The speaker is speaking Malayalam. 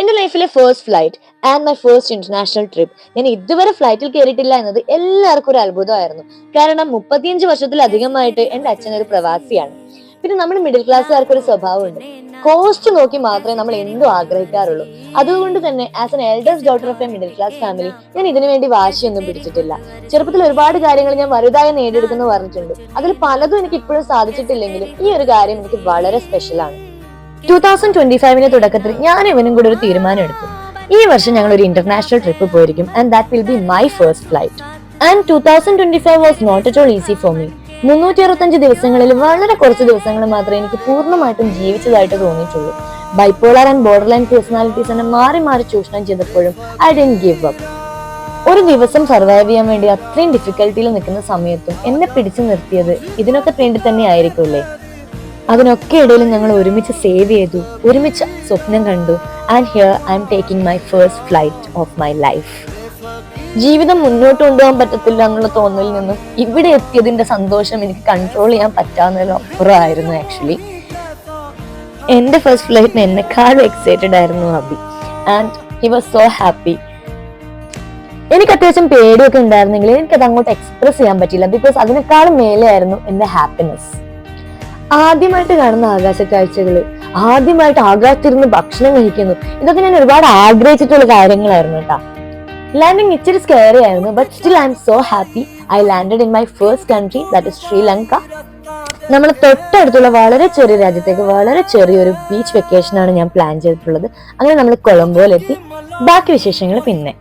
എന്റെ ലൈഫിലെ first flight and my first international trip. ഞാൻ ഇതുവരെ ഫ്ലൈറ്റിൽ കയറിയിട്ടില്ല എന്നത് എല്ലാവർക്കും ഒരു അത്ഭുതമായിരുന്നു. കാരണം 35 വർഷത്തിലധികമായിട്ട് എന്റെ അച്ഛൻ ഒരു പ്രവാസിയാണ്. പിന്നെ നമ്മൾ മിഡിൽ ക്ലാസ്സുകാർക്ക് ഒരു സ്വഭാവമുണ്ട്, കോസ്റ്റ് നോക്കി മാത്രമേ നമ്മൾ എന്തും ആഗ്രഹിക്കാറുള്ളൂ. അതുകൊണ്ട് തന്നെ as an eldest daughter of A middle class family ഞാൻ ഇതിനു വേണ്ടി വാശിയൊന്നും പിടിച്ചിട്ടില്ല. ചെറുപ്പത്തിൽ ഒരുപാട് കാര്യങ്ങൾ ഞാൻ വലുതായി നേടിയെടുക്കുന്നു പറഞ്ഞിട്ടുണ്ട്. അതിൽ പലതും എനിക്ക് ഇപ്പോഴും സാധിച്ചിട്ടില്ലെങ്കിലും ഈ ഒരു കാര്യം എനിക്ക് വളരെ സ്പെഷ്യലാണ്. 2025 തുടക്കത്തിൽ ഞാൻ ഇവനും കൂടെ ഒരു തീരുമാനം എടുത്തു. ഈ വർഷം ഞങ്ങൾ ഒരു ഇന്റർനാഷണൽ ട്രിപ്പ് പോയിരിക്കും and that will be my first flight. And 2025 was not at all easy for me. 365 ദിവസങ്ങളിൽ വളരെ കുറച്ച് ദിവസങ്ങൾ മാത്രമേ എനിക്ക് പൂർണ്ണമായിട്ടും ജീവിച്ചതായിട്ട് തോന്നിയിട്ടുള്ളൂ. Bipolar and borderline personalities എന്നെ മാറി മാറി ചൂഷണം ചെയ്തപ്പോഴും ഐ ഡിഡ്ന്റ് ഗിവ് അപ്പ്. ഒരു ദിവസം സർവൈവ് ചെയ്യാൻ വേണ്ടി അത്രയും ഡിഫിക്കൽട്ടിയിൽ നിൽക്കുന്ന സമയത്തും എന്നെ പിടിച്ചു നിർത്തിയത് ഇതിനൊക്കെ വേണ്ടി തന്നെ ആയിരിക്കുമല്ലേ. അതിനൊക്കെ ഇടയിൽ ഞങ്ങൾ ഒരുമിച്ച് സേവ് ചെയ്തു, ഒരുമിച്ച് സ്വപ്നം കണ്ടു. And here I am taking my first flight of my life. ജീവിതം മുന്നോട്ട് കൊണ്ടുപോകാൻ പറ്റത്തില്ല എന്നുള്ള തോന്നലിൽ നിന്നും ഇവിടെ എത്തിയതിന്റെ സന്തോഷം എനിക്ക് കൺട്രോൾ ചെയ്യാൻ പറ്റാവുന്നതിലും അപ്പുറമായിരുന്നു. ആക്ച്വലി എന്റെ ഫസ്റ്റ് ഫ്ലൈറ്റിന് എന്നെക്കാളും എക്സൈറ്റഡ് ആയിരുന്നു Abhi, and he was so happy. എനിക്ക് അത്യാവശ്യം പേടിയൊക്കെ ഉണ്ടായിരുന്നെങ്കിൽ എനിക്കത് അങ്ങോട്ട് എക്സ്പ്രസ് ചെയ്യാൻ പറ്റില്ല, ബിക്കോസ് അതിനേക്കാളും മേലെയായിരുന്നു എന്റെ ഹാപ്പിനെസ്. ആദ്യമായിട്ട് കാണുന്ന ആകാശ കാഴ്ചകള്, ആദ്യമായിട്ട് ആകാശത്തിരുന്ന് ഭക്ഷണം കഴിക്കുന്നു, ഇതൊക്കെ ഞാൻ ഒരുപാട് ആഗ്രഹിച്ചിട്ടുള്ള കാര്യങ്ങളായിരുന്നു കേട്ടാ. ലാൻഡിങ് ഇച്ചിരി സ്കെയറി ആയിരുന്നു, but still I M so happy. I landed in my first country, that is Sri Lanka. നമ്മൾ തൊട്ടടുത്തുള്ള വളരെ ചെറിയ രാജ്യത്തേക്ക് വളരെ ചെറിയൊരു ബീച്ച് വെക്കേഷനാണ് ഞാൻ പ്ലാൻ ചെയ്തിട്ടുള്ളത്. അങ്ങനെ നമ്മൾ കൊളംബോയിലെത്തി. ബാക്കി വിശേഷങ്ങൾ പിന്നെ.